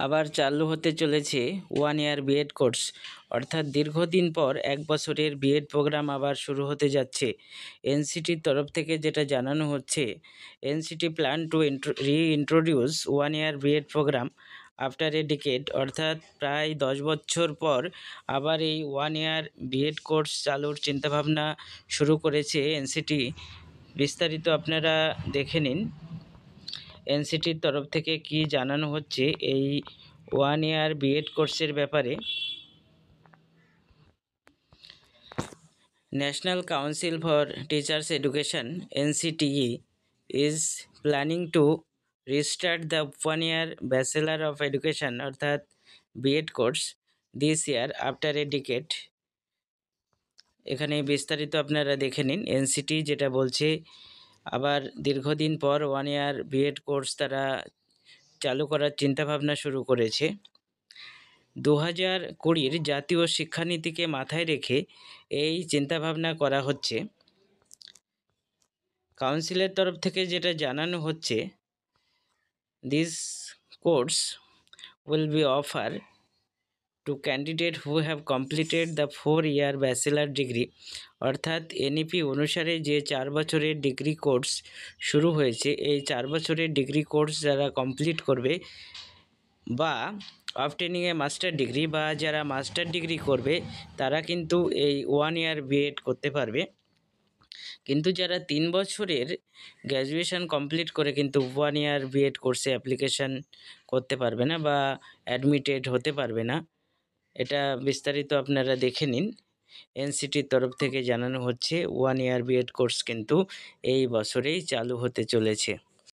আবার চালু হতে চলেছে 1 ইয়ার বিএড কোর্স, অর্থাৎ দীর্ঘদিন পর 1 বছরের বিএড প্রোগ্রাম আবার শুরু হতে যাচ্ছে। এনসিটির তরফ থেকে যেটা জানানো হচ্ছে, NCT plan to reintroduce 1 year BEd programme after a decade, অর্থাৎ প্রায় 10 বছর পর আবার এই 1 ইয়ার বিএড কোর্স চালুর চিন্তাভাবনা শুরু করেছে এনসিটি। বিস্তারিত আপনারা দেখে নিন এনসিটির তরফ থেকে কি জানানো হচ্ছে এই 1 ইয়ার বিএড কোর্সের ব্যাপারে। National council for teachers education (NCTE) is planning to restart the 1 year Bachelor of Education অর্থাৎ BEd course this year after a decade। এখানে বিস্তারিত আপনারা দেখে নিন। এনসিটি যেটা বলছে, আবার দীর্ঘদিন পর 1 ইয়ার বিএড কোর্স তারা চালু করার চিন্তাভাবনা শুরু করেছে। 2020 জাতীয় শিক্ষানীতিকে মাথায় রেখে এই চিন্তাভাবনা করা হচ্ছে। কাউন্সিলের তরফ থেকে যেটা জানানো হচ্ছে, this course will be offer to candidate who have completed the 4 year bachelor degree, অর্থাৎ এনইপি অনুসারে যে 4 বছরের ডিগ্রি কোর্স শুরু হয়েছে, এই 4 বছরের ডিগ্রি কোর্স যারা কমপ্লিট করবে বা অবটেনিং এ মাস্টার ডিগ্রি বা যারা মাস্টার ডিগ্রি করবে তারা কিন্তু এই 1 ইয়ার বিএড করতে পারবে। কিন্তু যারা 3 বছরের গ্র্যাজুয়েশন কমপ্লিট করে কিন্তু 1 ইয়ার বিএড কোর্সে অ্যাপ্লিকেশান করতে পারবে না বা অ্যাডমিটেড হতে পারবে না। এটা বিস্তারিত আপনারা দেখে নিন। এনসিটির তরফ থেকে জানানো হচ্ছে 1 ইয়ার বিএড কোর্স কিন্তু এই বছরেই চালু হতে চলেছে।